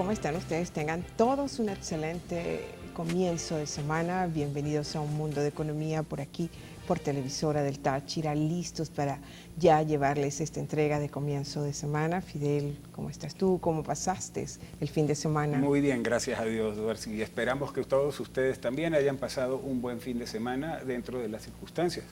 ¿Cómo están ustedes? Tengan todos un excelente comienzo de semana. Bienvenidos a Un Mundo de Economía por aquí, por Televisora del Táchira, listos para ya llevarles esta entrega de comienzo de semana. Fidel, ¿cómo estás tú? ¿Cómo pasaste el fin de semana? Muy bien, gracias a Dios, Duarcy. Y esperamos que todos ustedes también hayan pasado un buen fin de semana dentro de las circunstancias.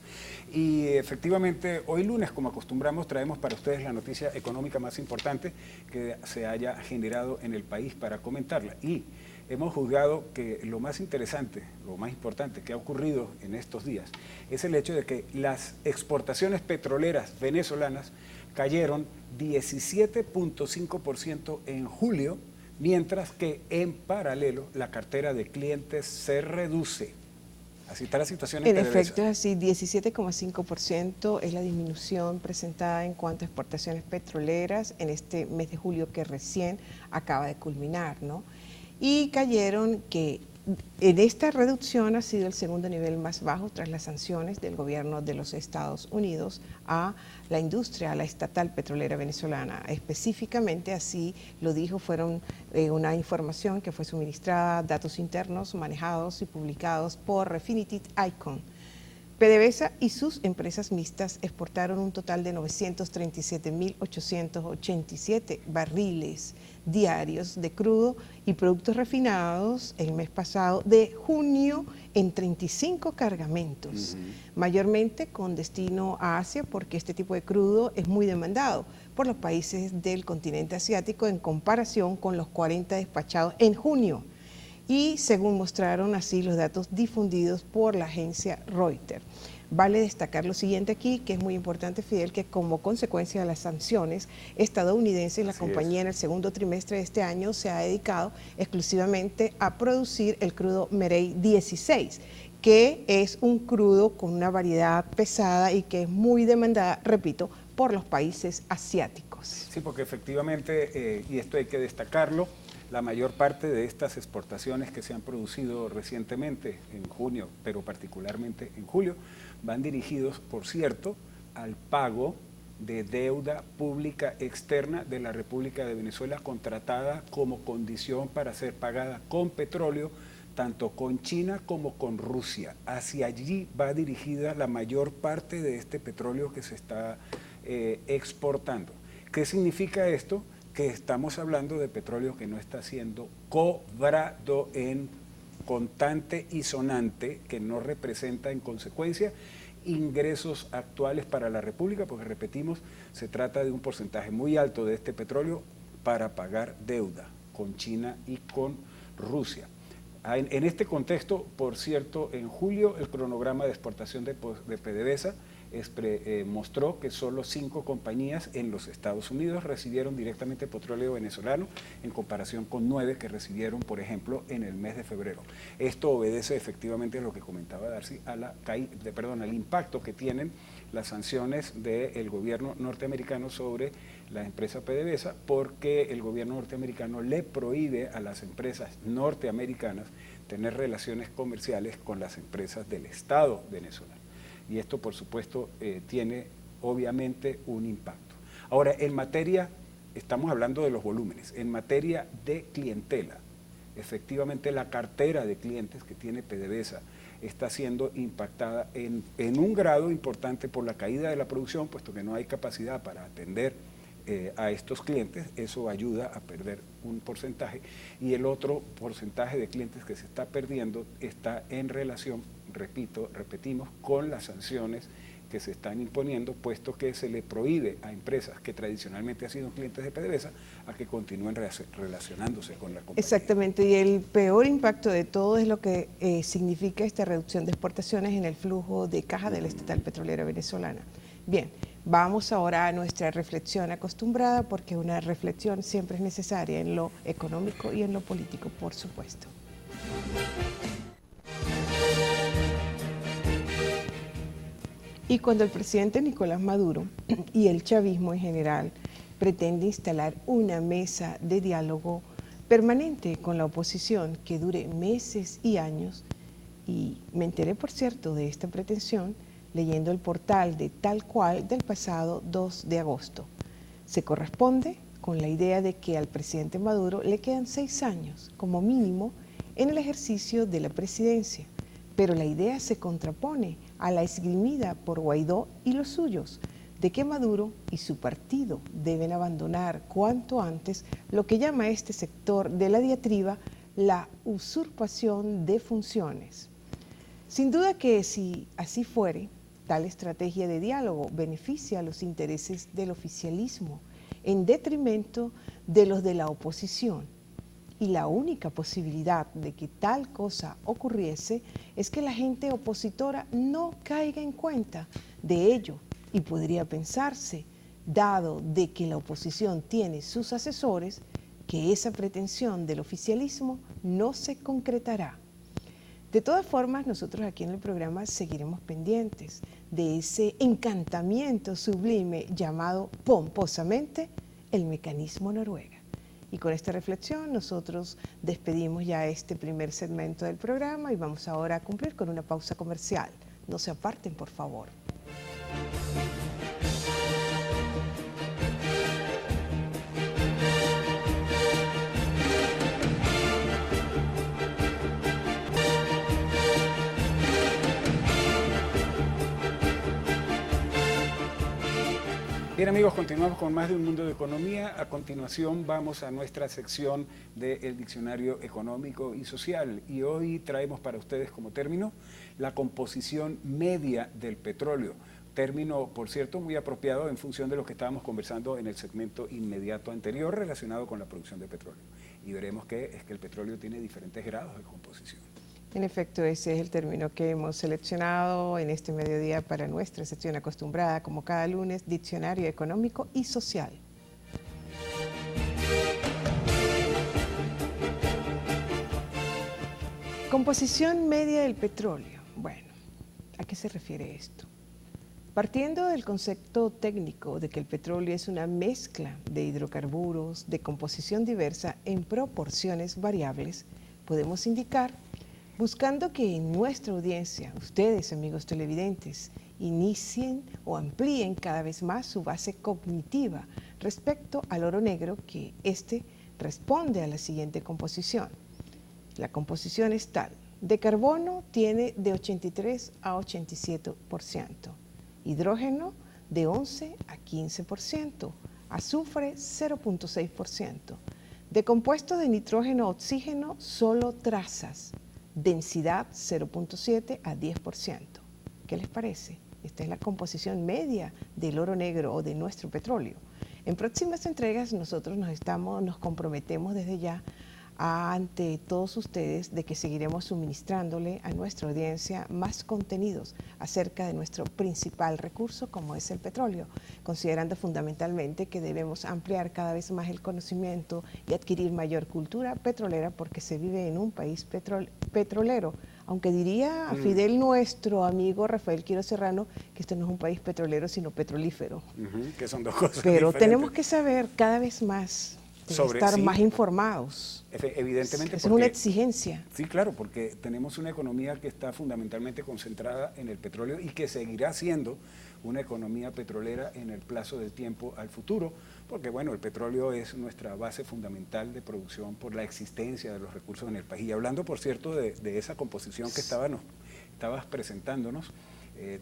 Y efectivamente, hoy lunes, como acostumbramos, traemos para ustedes la noticia económica más importante que se haya generado en el país para comentarla. Y hemos juzgado que lo más interesante, lo más importante que ha ocurrido en estos días es el hecho de que las exportaciones petroleras venezolanas cayeron 17.5% en julio, mientras que en paralelo la cartera de clientes se reduce. Así está la situación en PDVSA. efecto es así, 17,5% es la disminución presentada en cuanto a exportaciones petroleras en este mes de julio que recién acaba de culminar, ¿no? Y cayeron que en esta reducción ha sido el segundo nivel más bajo tras las sanciones del gobierno de los Estados Unidos a la industria, a la estatal petrolera venezolana. Específicamente, así lo dijo, fueron una información que fue suministrada, datos internos manejados y publicados por Refinitiv Icon. PDVSA y sus empresas mixtas exportaron un total de 937.887 barriles diarios de crudo y productos refinados el mes pasado de junio en 35 cargamentos, mayormente con destino a Asia, porque este tipo de crudo es muy demandado por los países del continente asiático en comparación con los 40 despachados en junio. Y según mostraron así los datos difundidos por la agencia Reuters. Vale destacar lo siguiente aquí, que es muy importante, Fidel, que como consecuencia de las sanciones estadounidenses, la compañía en el segundo trimestre de este año se ha dedicado exclusivamente a producir el crudo Merey 16, que es un crudo con una variedad pesada y que es muy demandada, repito, por los países asiáticos. Sí, porque efectivamente, y esto hay que destacarlo, la mayor parte de estas exportaciones que se han producido recientemente en junio, pero particularmente en julio, van dirigidos, por cierto, al pago de deuda pública externa de la República de Venezuela contratada como condición para ser pagada con petróleo, tanto con China como con Rusia. Hacia allí va dirigida la mayor parte de este petróleo que se está exportando. ¿Qué significa esto? Que estamos hablando de petróleo que no está siendo cobrado en contante y sonante, que no representa en consecuencia ingresos actuales para la República, porque repetimos, se trata de un porcentaje muy alto de este petróleo para pagar deuda con China y con Rusia. En este contexto, por cierto, en julio el cronograma de exportación de PDVSA mostró que solo 5 compañías en los Estados Unidos recibieron directamente petróleo venezolano en comparación con 9 que recibieron, por ejemplo, en el mes de febrero. Esto obedece efectivamente a lo que comentaba Darcy, al impacto que tienen las sanciones del gobierno norteamericano sobre la empresa PDVSA, porque el gobierno norteamericano le prohíbe a las empresas norteamericanas tener relaciones comerciales con las empresas del Estado venezolano. Y esto, por supuesto, tiene obviamente un impacto. Ahora, en materia, estamos hablando de los volúmenes, en materia de clientela, efectivamente la cartera de clientes que tiene PDVSA está siendo impactada en un grado importante por la caída de la producción, puesto que no hay capacidad para atender a estos clientes. Eso ayuda a perder un porcentaje, y el otro porcentaje de clientes que se está perdiendo está en relación, repetimos, con las sanciones que se están imponiendo, puesto que se le prohíbe a empresas que tradicionalmente han sido clientes de PDVSA a que continúen relacionándose con la compañía. Exactamente, y el peor impacto de todo es lo que significa esta reducción de exportaciones en el flujo de caja de la estatal petrolera venezolana. Bien, vamos ahora a nuestra reflexión acostumbrada, porque una reflexión siempre es necesaria en lo económico y en lo político, por supuesto. Y cuando el presidente Nicolás Maduro y el chavismo en general pretende instalar una mesa de diálogo permanente con la oposición que dure meses y años, y me enteré, por cierto, de esta pretensión leyendo el portal de Tal Cual del pasado 2 de agosto. Se corresponde con la idea de que al presidente Maduro le quedan 6 años, como mínimo, en el ejercicio de la presidencia, pero la idea se contrapone a la esgrimida por Guaidó y los suyos, de que Maduro y su partido deben abandonar cuanto antes lo que llama este sector de la diatriba la usurpación de funciones. Sin duda que si así fuere, tal estrategia de diálogo beneficia a los intereses del oficialismo en detrimento de los de la oposición. Y la única posibilidad de que tal cosa ocurriese es que la gente opositora no caiga en cuenta de ello, y podría pensarse, dado de que la oposición tiene sus asesores, que esa pretensión del oficialismo no se concretará. De todas formas, nosotros aquí en el programa seguiremos pendientes de ese encantamiento sublime llamado pomposamente el mecanismo Noruega. Y con esta reflexión nosotros despedimos ya este primer segmento del programa y vamos ahora a cumplir con una pausa comercial. No se aparten, por favor. Bien amigos, continuamos con más de Un Mundo de Economía. A continuación vamos a nuestra sección del Diccionario Económico y Social y hoy traemos para ustedes como término la composición media del petróleo. Término, por cierto, muy apropiado en función de lo que estábamos conversando en el segmento inmediato anterior relacionado con la producción de petróleo. Y veremos que es que el petróleo tiene diferentes grados de composición. En efecto, ese es el término que hemos seleccionado en este mediodía para nuestra sección acostumbrada, como cada lunes, Diccionario Económico y Social. Composición media del petróleo. Bueno, ¿a qué se refiere esto? Partiendo del concepto técnico de que el petróleo es una mezcla de hidrocarburos de composición diversa en proporciones variables, podemos indicar, buscando que en nuestra audiencia, ustedes, amigos televidentes, inicien o amplíen cada vez más su base cognitiva respecto al oro negro, que éste responde a la siguiente composición. La composición es tal: de carbono tiene de 83 a 87%, hidrógeno de 11 a 15%, azufre 0.6%, de compuestos de nitrógeno oxígeno solo trazas, densidad 0.7 a 10%. ¿Qué les parece? Esta es la composición media del oro negro o de nuestro petróleo. En próximas entregas nosotros nos comprometemos desde ya ante todos ustedes de que seguiremos suministrándole a nuestra audiencia más contenidos acerca de nuestro principal recurso, como es el petróleo, considerando fundamentalmente que debemos ampliar cada vez más el conocimiento y adquirir mayor cultura petrolera porque se vive en un país petrolero. Aunque diría a Fidel, nuestro amigo Rafael Quiroz Serrano, que esto no es un país petrolero, sino petrolífero. Que son dos cosas Pero diferentes. tenemos que saber cada vez más, estar más informados. Evidentemente. Es una exigencia. Sí, claro, porque tenemos una economía que está fundamentalmente concentrada en el petróleo y que seguirá siendo una economía petrolera en el plazo del tiempo al futuro, porque bueno, el petróleo es nuestra base fundamental de producción por la existencia de los recursos en el país. Y hablando, por cierto, de esa composición que estabas presentándonos,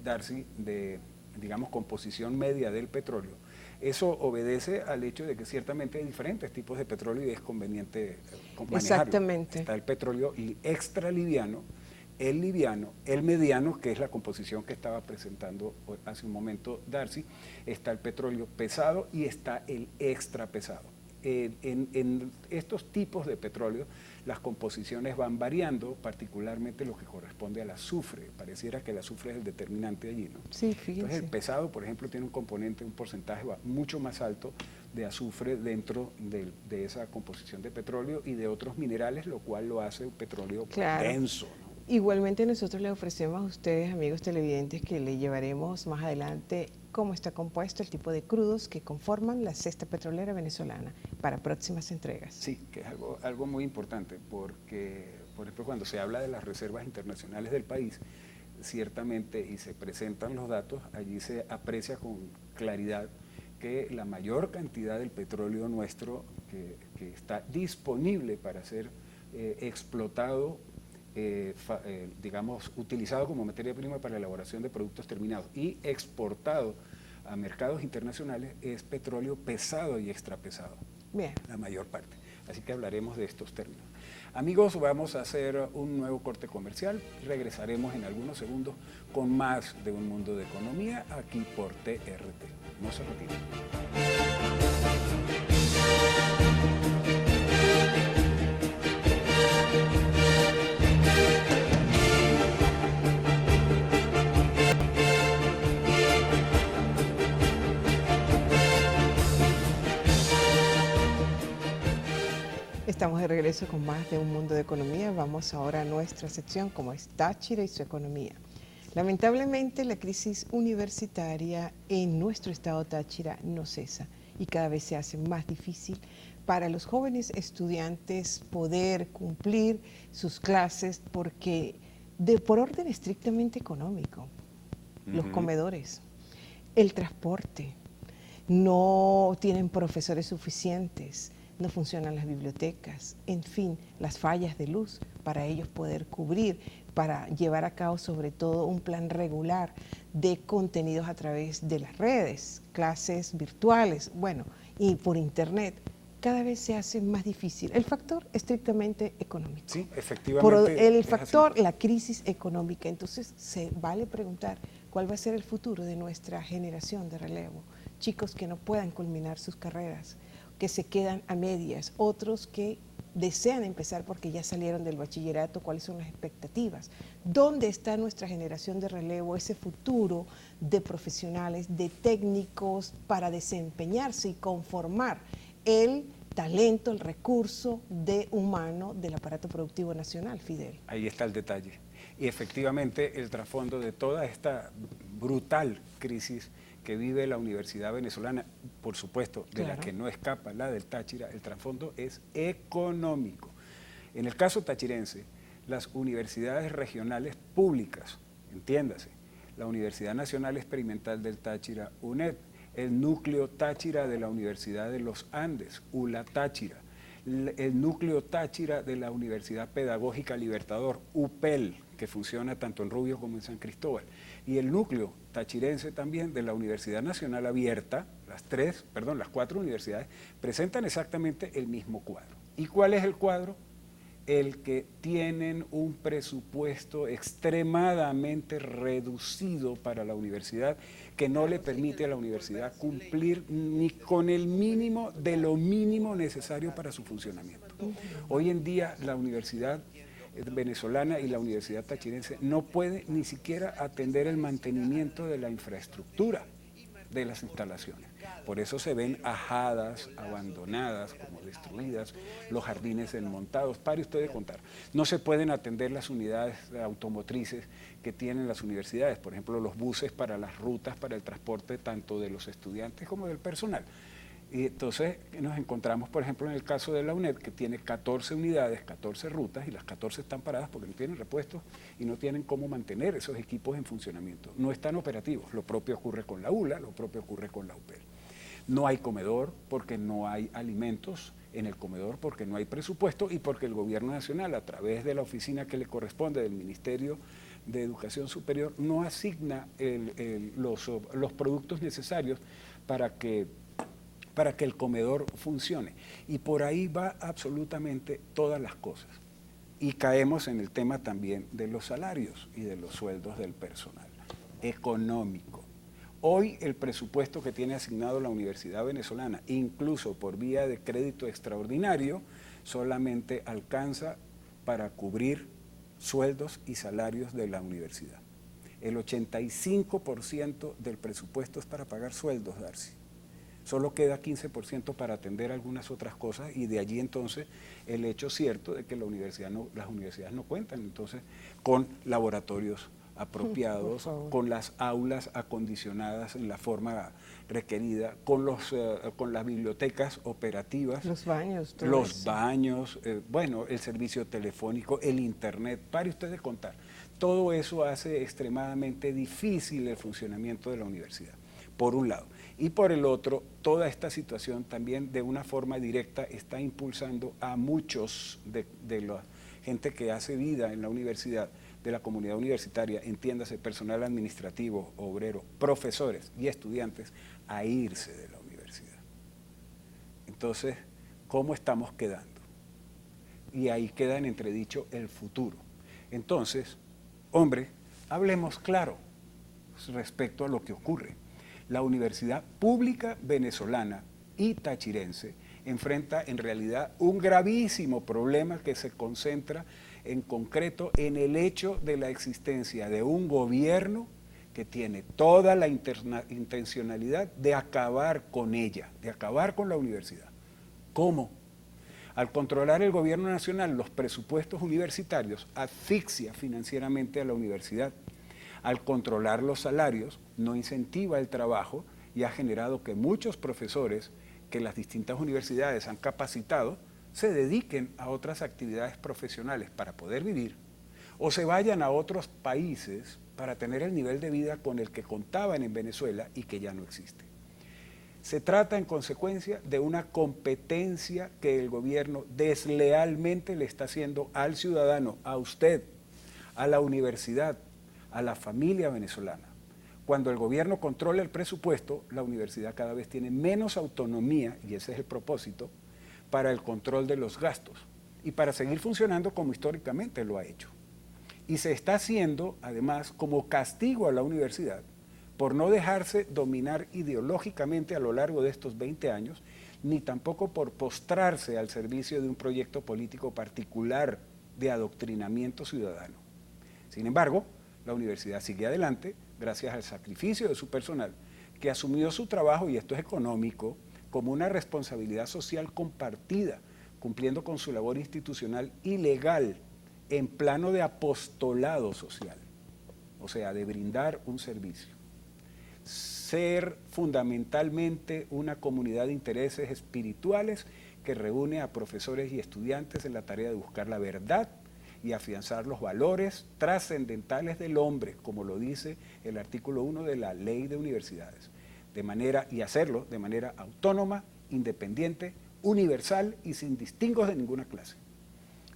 Darcy, de, digamos, composición media del petróleo, eso obedece al hecho de que ciertamente hay diferentes tipos de petróleo y es conveniente manejarlo. Exactamente. Está el petróleo extra liviano, el liviano, el mediano, que es la composición que estaba presentando hace un momento Darcy, está el petróleo pesado y está el extra pesado. En estos tipos de petróleo las composiciones van variando, particularmente lo que corresponde al azufre. Pareciera que el azufre es el determinante allí, ¿no? Sí, fíjense. Entonces el pesado, por ejemplo, tiene un componente, un porcentaje mucho más alto de azufre dentro de esa composición de petróleo y de otros minerales, lo cual lo hace un petróleo denso, ¿no? Igualmente nosotros les ofrecemos a ustedes, amigos televidentes, que le llevaremos más adelante cómo está compuesto el tipo de crudos que conforman la cesta petrolera venezolana para próximas entregas. Sí, que es algo muy importante porque, por ejemplo, cuando se habla de las reservas internacionales del país, ciertamente, y se presentan los datos, allí se aprecia con claridad que la mayor cantidad del petróleo nuestro que está disponible para ser explotado, digamos, utilizado como materia prima para la elaboración de productos terminados y exportado a mercados internacionales, es petróleo pesado y extrapesado. Bien. La mayor parte. Así que hablaremos de estos términos. Amigos, vamos a hacer un nuevo corte comercial. Regresaremos en algunos segundos con más de Un Mundo de Economía aquí por TRT. No se retiren. Estamos de regreso con más de Un Mundo de Economía. Vamos ahora a nuestra sección como es Táchira y su economía. Lamentablemente la crisis universitaria en nuestro estado Táchira no cesa y cada vez se hace más difícil para los jóvenes estudiantes poder cumplir sus clases porque por orden estrictamente económico, los comedores, el transporte, no tienen profesores suficientes, no funcionan las bibliotecas, en fin, las fallas de luz para ellos poder cubrir, para llevar a cabo sobre todo un plan regular de contenidos a través de las redes, clases virtuales, bueno, y por internet. Cada vez se hace más difícil. El factor estrictamente económico. Sí, efectivamente. Por el factor, la crisis económica. Entonces, se vale preguntar cuál va a ser el futuro de nuestra generación de relevo. Chicos que no puedan culminar sus carreras, que se quedan a medias, otros que desean empezar porque ya salieron del bachillerato, cuáles son las expectativas, dónde está nuestra generación de relevo, ese futuro de profesionales, de técnicos para desempeñarse y conformar el talento, el recurso humano del aparato productivo nacional, Fidel. Ahí está el detalle. Y efectivamente el trasfondo de toda esta brutal crisis que vive la Universidad Venezolana, por supuesto, de la que no escapa la del Táchira, el trasfondo es económico. En el caso tachirense, las universidades regionales públicas, entiéndase, la Universidad Nacional Experimental del Táchira, UNED, el núcleo Táchira de la Universidad de los Andes, ULA Táchira, el núcleo Táchira de la Universidad Pedagógica Libertador, UPEL, que funciona tanto en Rubio como en San Cristóbal, y el núcleo tachirense también de la Universidad Nacional Abierta, las cuatro universidades, presentan exactamente el mismo cuadro. ¿Y cuál es el cuadro? El que tienen un presupuesto extremadamente reducido para la universidad, que no le permite a la universidad cumplir ni con el mínimo de lo mínimo necesario para su funcionamiento. Hoy en día la universidad venezolana y la universidad tachirense no puede ni siquiera atender el mantenimiento de la infraestructura de las instalaciones. Por eso se ven ajadas, abandonadas, como destruidas, los jardines desmontados. Pare usted de contar. No se pueden atender las unidades automotrices que tienen las universidades, por ejemplo, los buses para las rutas, para el transporte tanto de los estudiantes como del personal. Y entonces nos encontramos, por ejemplo, en el caso de la UNED, que tiene 14 unidades, 14 rutas, y las 14 están paradas porque no tienen repuestos y no tienen cómo mantener esos equipos en funcionamiento. No están operativos. Lo propio ocurre con la ULA, lo propio ocurre con la UPEL. No hay comedor porque no hay alimentos en el comedor, porque no hay presupuesto y porque el gobierno nacional, a través de la oficina que le corresponde del Ministerio de Educación Superior, no asigna los productos necesarios para que el comedor funcione. Y por ahí va absolutamente todas las cosas. Y caemos en el tema también de los salarios y de los sueldos del personal económico. Hoy el presupuesto que tiene asignado la Universidad Venezolana, incluso por vía de crédito extraordinario, solamente alcanza para cubrir sueldos y salarios de la universidad. El 85% del presupuesto es para pagar sueldos, Darcy. Solo queda 15% para atender algunas otras cosas, y de allí entonces el hecho cierto de que las universidades no cuentan entonces con laboratorios apropiados, con las aulas acondicionadas en la forma requerida, con las bibliotecas operativas, los baños, bueno, el servicio telefónico, el internet. Pare usted de contar. Todo eso hace extremadamente difícil el funcionamiento de la universidad, por un lado. Y por el otro, toda esta situación también de una forma directa está impulsando a muchos de la gente que hace vida en la universidad, de la comunidad universitaria, entiéndase personal administrativo, obrero, profesores y estudiantes, a irse de la universidad. Entonces, ¿cómo estamos quedando? Y ahí queda en entredicho el futuro. Entonces, hombre, hablemos claro respecto a lo que ocurre. La Universidad Pública Venezolana y Tachirense enfrenta en realidad un gravísimo problema que se concentra en concreto en el hecho de la existencia de un gobierno que tiene toda la intencionalidad de acabar con ella, de acabar con la universidad. ¿Cómo? Al controlar el gobierno nacional los presupuestos universitarios, asfixia financieramente a la universidad. Al controlar los salarios, no incentiva el trabajo y ha generado que muchos profesores que las distintas universidades han capacitado se dediquen a otras actividades profesionales para poder vivir o se vayan a otros países para tener el nivel de vida con el que contaban en Venezuela y que ya no existe. Se trata, en consecuencia, de una competencia que el gobierno deslealmente le está haciendo al ciudadano, a usted, a la universidad, a la familia venezolana. Cuando el gobierno controla el presupuesto, la universidad cada vez tiene menos autonomía, y ese es el propósito, para el control de los gastos y para seguir funcionando como históricamente lo ha hecho. Y se está haciendo, además, como castigo a la universidad, por no dejarse dominar ideológicamente a lo largo de estos 20 años, ni tampoco por postrarse al servicio de un proyecto político particular de adoctrinamiento ciudadano. Sin embargo, la universidad sigue adelante gracias al sacrificio de su personal, que asumió su trabajo, y esto es económico, como una responsabilidad social compartida, cumpliendo con su labor institucional y legal en plano de apostolado social, o sea, de brindar un servicio. Ser fundamentalmente una comunidad de intereses espirituales que reúne a profesores y estudiantes en la tarea de buscar la verdad y afianzar los valores trascendentales del hombre, como lo dice el artículo 1 de la Ley de Universidades, y hacerlo de manera autónoma, independiente, universal y sin distingos de ninguna clase.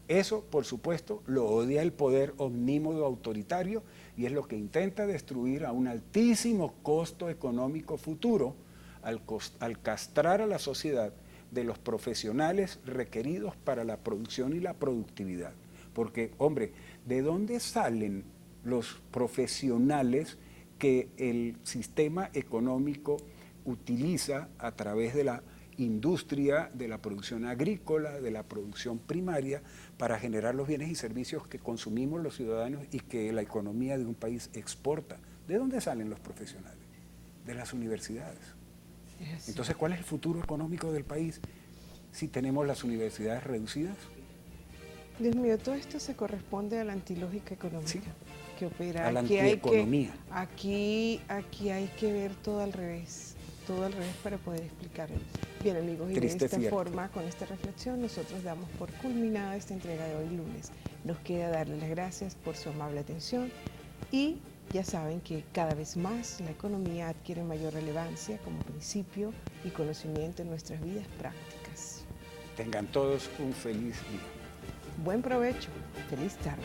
Eso, por supuesto, lo odia el poder omnímodo autoritario y es lo que intenta destruir a un altísimo costo económico futuro al castrar a la sociedad de los profesionales requeridos para la producción y la productividad. Porque, hombre, ¿de dónde salen los profesionales que el sistema económico utiliza a través de la industria, de la producción agrícola, de la producción primaria, para generar los bienes y servicios que consumimos los ciudadanos y que la economía de un país exporta? ¿De dónde salen los profesionales? De las universidades. Entonces, ¿cuál es el futuro económico del país si tenemos las universidades reducidas? Dios mío, todo esto se corresponde a la antilógica económica, sí, que opera. A la antieconomía. Aquí hay que ver todo al revés para poder explicarlo. Bien, amigos, y de esta forma, con esta reflexión, nosotros damos por culminada esta entrega de hoy lunes. Nos queda darles las gracias por su amable atención y ya saben que cada vez más la economía adquiere mayor relevancia como principio y conocimiento en nuestras vidas prácticas. Tengan todos un feliz día. Buen provecho. Feliz tarde.